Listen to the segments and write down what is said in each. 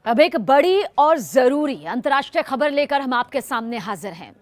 अब एक बड़ी और जरूरी अंतर्राष्ट्रीय खबर लेकर हम आपके सामने हाजिर हैं।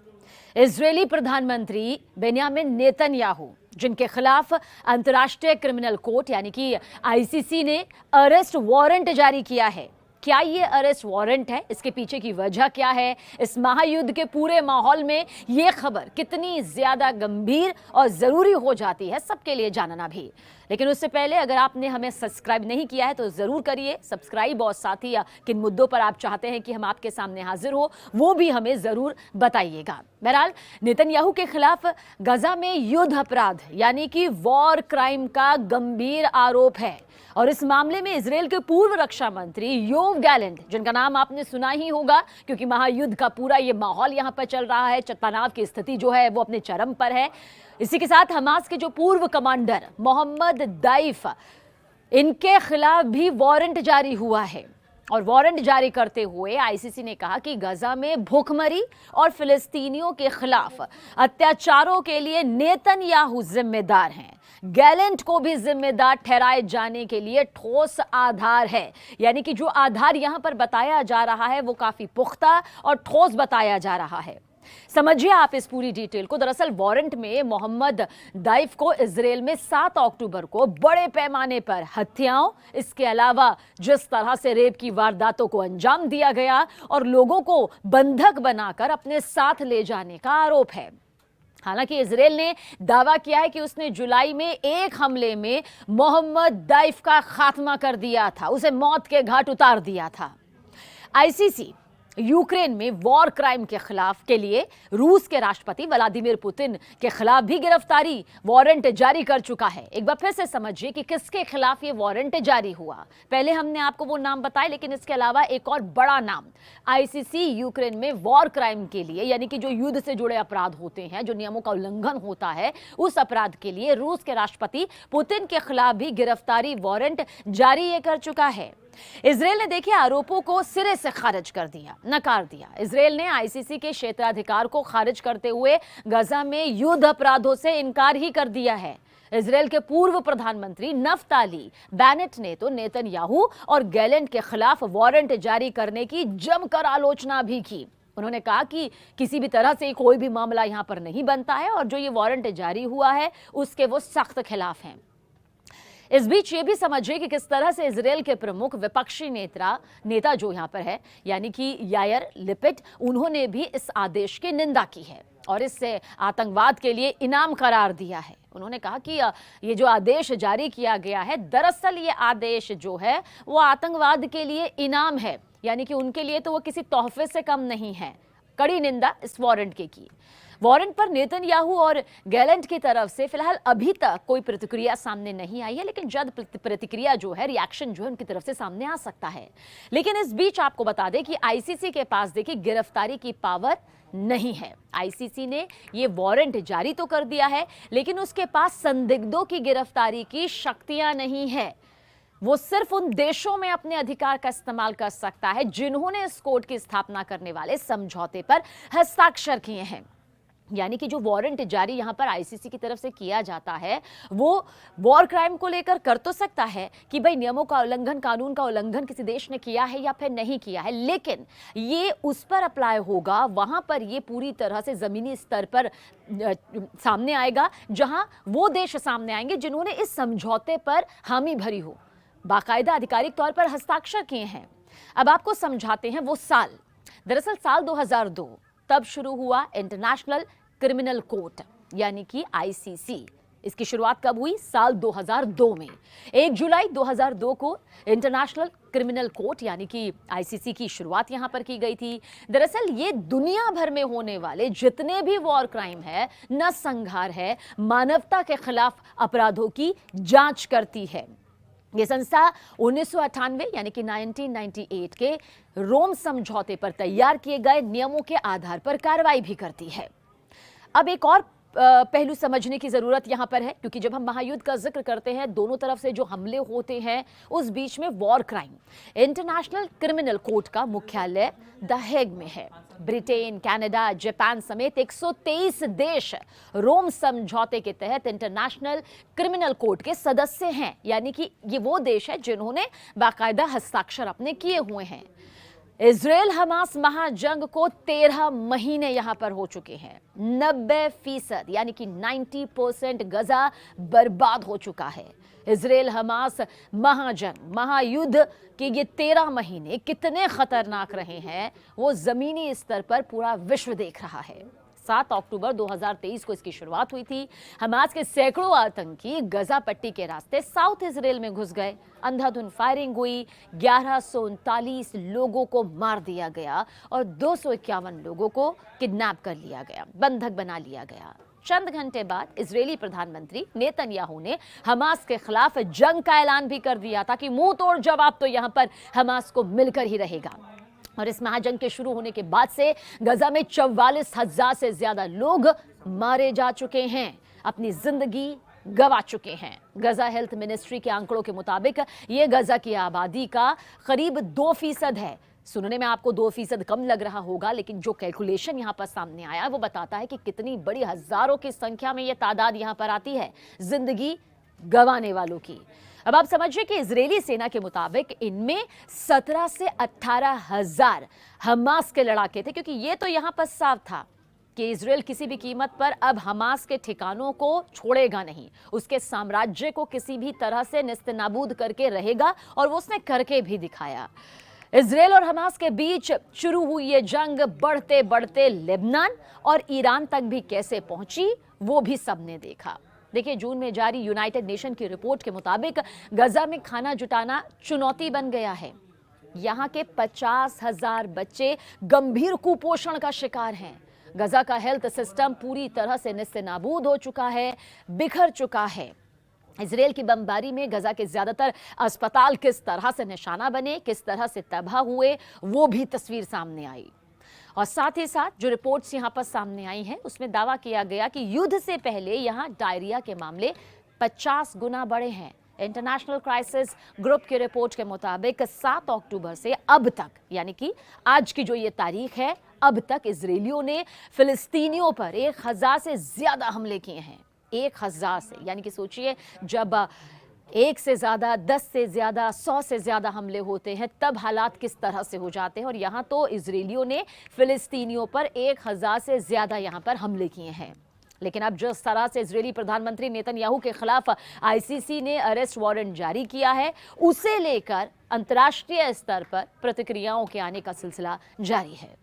इजरायली प्रधानमंत्री बेन्यामिन नेतन्याहू, जिनके खिलाफ अंतर्राष्ट्रीय क्रिमिनल कोर्ट यानी कि आईसीसी ने अरेस्ट वारंट जारी किया है। क्या ये अरेस्ट वारंट है, इसके पीछे की वजह क्या है, इस महायुद्ध के पूरे माहौल में ये खबर कितनी ज्यादा गंभीर और जरूरी हो जाती है, सबके लिए जानना भी। लेकिन उससे पहले अगर आपने हमें सब्सक्राइब नहीं किया है तो जरूर करिए सब्सक्राइब, और साथ ही किन मुद्दों पर आप चाहते हैं कि हम आपके सामने हाजिर हो वो भी हमें जरूर बताइएगा। बहरहाल, नेतन्याहू के खिलाफ गजा में युद्ध अपराध यानी कि वॉर क्राइम का गंभीर आरोप है, और इस मामले में इजरायल के पूर्व रक्षा मंत्री योव गैलेंट, जिनका नाम आपने सुना ही होगा क्योंकि महायुद्ध का पूरा ये माहौल यहां पर चल रहा है, तनाव की स्थिति जो है वो अपने चरम पर है। इसी के साथ हमास के जो पूर्व कमांडर मोहम्मद दाइफ, इनके खिलाफ भी वारंट जारी हुआ है, और वारंट जारी करते हुए आईसीसी ने कहा कि गजा में भूखमरी और फिलिस्तीनियों के खिलाफ अत्याचारों के लिए नेतन्याहू जिम्मेदार हैं। गैलेंट को भी जिम्मेदार ठहराए जाने के लिए ठोस आधार है, यानी कि जो आधार यहां पर बताया जा रहा है वो काफी पुख्ता और ठोस बताया जा रहा है। समझिए आप इस पूरी डिटेल को। दरअसल वारंट में मोहम्मद दाइफ को इजरायल में 7 अक्टूबर को बड़े पैमाने पर हत्याओं, इसके अलावा जिस तरह से रेप की वारदातों को अंजाम दिया गया और लोगों को बंधक बनाकर अपने साथ ले जाने का आरोप है। हालांकि इजरायल ने दावा किया है कि उसने जुलाई में एक हमले में मोहम्मद दाइफ का खात्मा कर दिया था, उसे मौत के घाट उतार दिया था। आईसीसी यूक्रेन में वॉर क्राइम के खिलाफ के लिए रूस के राष्ट्रपति व्लादिमीर पुतिन के खिलाफ भी गिरफ्तारी वारंट जारी कर चुका है। एक बार फिर से समझिए कि किसके खिलाफ ये वारंट जारी हुआ। पहले हमने आपको वो नाम बताए, लेकिन इसके अलावा एक और बड़ा नाम आईसीसी यूक्रेन में वॉर क्राइम के लिए, यानी कि जो युद्ध से जुड़े अपराध होते हैं, जो नियमों का उल्लंघन होता है, उस अपराध के लिए रूस के राष्ट्रपति पुतिन के खिलाफ भी गिरफ्तारी वारंट जारी कर चुका है। इजरायल ने देखिए आरोपों को सिरे से खारिज कर दिया, नकार दिया। इजरायल ने आईसीसी के क्षेत्राधिकार को खारिज करते हुए गजा में युद्ध अपराधों से इनकार ही कर दिया है। इजरायल के पूर्व प्रधानमंत्री नफ्ताली बेनेट ने तो नेतन्याहू और गैलेंट के खिलाफ वारंट जारी करने की जमकर आलोचना भी की। उन्होंने कहा कि किसी भी तरह से कोई भी मामला यहां पर नहीं बनता है, और जो ये वारंट जारी हुआ है उसके वो सख्त खिलाफ हैं। इस बीच ये भी समझिए कि किस तरह से इजरायल के प्रमुख विपक्षी नेता जो यहां पर है, यानी कि यायर लिपिड, उन्होंने भी इस आदेश की निंदा की है और इससे आतंकवाद के लिए इनाम करार दिया है। उन्होंने कहा कि ये जो आदेश जारी किया गया है, दरअसल ये आदेश जो है वो आतंकवाद के लिए इनाम है, यानी कि उनके लिए तो वो किसी तोहफे से कम नहीं है। कड़ी निंदा इस वारंट की। वारंट पर नेतन्याहू और गैलेंट की तरफ से फिलहाल अभी तक कोई प्रतिक्रिया सामने नहीं आई है, लेकिन जल्द प्रतिक्रिया जो है, रिएक्शन जो है उनकी तरफ से सामने आ सकता है। लेकिन इस बीच आपको बता दें कि आईसीसी के पास देखिए गिरफ्तारी की पावर नहीं है। आईसीसी ने ये वारंट जारी तो कर दिया है, लेकिन उसके पास संदिग्धों की गिरफ्तारी की शक्तियां नहीं है। वो सिर्फ उन देशों में अपने अधिकार का इस्तेमाल कर सकता है जिन्होंने इस कोर्ट की स्थापना करने वाले समझौते पर हस्ताक्षर किए हैं। यानी कि जो वारंट जारी यहां पर आईसीसी की तरफ से किया जाता है वो वॉर क्राइम को लेकर कर तो सकता है कि भाई नियमों का उल्लंघन, कानून का उल्लंघन किसी देश ने किया है या फिर नहीं किया है, लेकिन ये उस पर अप्लाई होगा वहां पर ये पूरी तरह से जमीनी स्तर पर सामने आएगा, जहां वो देश सामने आएंगे जिन्होंने इस समझौते पर हामी भरी हो, बाकायदा आधिकारिक तौर पर हस्ताक्षर किए हैं। अब आपको समझाते हैं वो साल। दरअसल साल 2002 तब शुरू हुआ इंटरनेशनल क्रिमिनल कोर्ट यानी कि आईसीसी। इसकी शुरुआत कब हुई? साल 2002 में। 1 जुलाई 2002 को इंटरनेशनल क्रिमिनल कोर्ट यानी कि आईसीसी की शुरुआत यहां पर की गई थी। दरअसल ये दुनिया भर में होने वाले जितने भी वॉर क्राइम है, नरसंहार है, मानवता के खिलाफ अपराधों की जांच करती है। ये संस्था 1998 यानी कि 1998 के रोम समझौते पर तैयार किए गए नियमों के आधार पर कार्रवाई भी करती है। अब एक और पहलू समझने की जरूरत यहां पर है, क्योंकि जब हम महायुद्ध का जिक्र करते हैं, दोनों तरफ से जो हमले होते हैं उस बीच में war crime international criminal court का मुख्यालय द हेग में है। ब्रिटेन, कनाडा, जापान समेत 123 देश रोम समझौते के तहत इंटरनेशनल क्रिमिनल कोर्ट के सदस्य हैं, यानी कि ये वो देश है जिन्होंने बाकायदा हस्ताक्षर अपने किए हुए हैं। इजराइल हमास महाजंग को 13 महीने यहां पर हो चुके हैं। 90% यानी कि 90% गजा बर्बाद हो चुका है। इजराइल हमास महाजंग, महायुद्ध के ये 13 महीने कितने खतरनाक रहे हैं वो जमीनी स्तर पर पूरा विश्व देख रहा है। 7 अक्टूबर 2023 को इसकी शुरुआत हुई थी। हमास के सैकड़ों आतंकी गजा पट्टी के रास्ते साउथ इजराइल में घुस गए। अंधाधुंध फायरिंग हुई, 1139 लोगों को मार दिया गया और 251 लोगों को किडनैप कर लिया गया, बंधक बना लिया गया। चंद घंटे बाद इजरायली प्रधानमंत्री नेतन्याहू ने हमास के खिलाफ जंग का ऐलान भी कर दिया था कि मुंह तोड़ जवाब तो यहां पर हमास को मिलकर ही रहेगा। और इस महाजंग के शुरू होने के बाद से गजा में 44,000 से ज्यादा लोग मारे जा चुके हैं, अपनी जिंदगी गंवा चुके हैं। गजा हेल्थ मिनिस्ट्री के आंकड़ों के मुताबिक ये गजा की आबादी का करीब 2% है। सुनने में आपको 2% कम लग रहा होगा, लेकिन जो कैलकुलेशन यहाँ पर सामने आया वो बताता है कि कितनी बड़ी हजारों की संख्या में ये तादाद यहाँ पर आती है जिंदगी गंवाने वालों की। अब आप समझिए कि इजरायली सेना के मुताबिक इनमें 17 से 18,000 हमास के लड़ाके थे, क्योंकि ये तो यहाँ पर साफ था कि इजराइल किसी भी कीमत पर अब हमास के ठिकानों को छोड़ेगा नहीं, उसके साम्राज्य को किसी भी तरह से नेस्तनाबूद करके रहेगा, और वो उसने करके भी दिखाया। इजराइल और हमास के बीच शुरू हुई ये जंग बढ़ते बढ़ते लेबनान और ईरान तक भी कैसे पहुंची वो भी सबने देखा। देखिए, जून में जारी यूनाइटेड नेशन की रिपोर्ट के मुताबिक गजा में खाना जुटाना चुनौती बन गया है। यहाँ के 50,000 बच्चे गंभीर कुपोषण का शिकार हैं। गजा का हेल्थ सिस्टम पूरी तरह से नेस्तनाबूद हो चुका है, बिखर चुका है। इजराइल की बमबारी में गजा के ज्यादातर अस्पताल किस तरह से निशाना बने, किस तरह से तबाह हुए, वो भी तस्वीर सामने आई। और साथ ही साथ जो रिपोर्ट्स यहाँ पर सामने आई हैं उसमें दावा किया गया कि युद्ध से पहले यहाँ डायरिया के मामले 50 गुना बढ़े हैं। इंटरनेशनल क्राइसिस ग्रुप की रिपोर्ट के मुताबिक 7 अक्टूबर से अब तक, यानी कि आज की जो ये तारीख है, अब तक इजरायलियों ने फिलिस्तीनियों पर 1000 से ज्यादा हमले किए हैं। 1000 से, यानी कि सोचिए जब 1 से ज्यादा, 10 से ज्यादा, 100 से ज्यादा हमले होते हैं तब हालात किस तरह से हो जाते हैं। और यहाँ तो इजरायलियों ने फिलिस्तीनियों पर 1000 से ज्यादा यहाँ पर हमले किए हैं। लेकिन अब जिस तरह से इजरायली प्रधानमंत्री नेतन्याहू के खिलाफ आईसीसी ने अरेस्ट वारंट जारी किया है, उसे लेकर अंतर्राष्ट्रीय स्तर पर प्रतिक्रियाओं के आने का सिलसिला जारी है।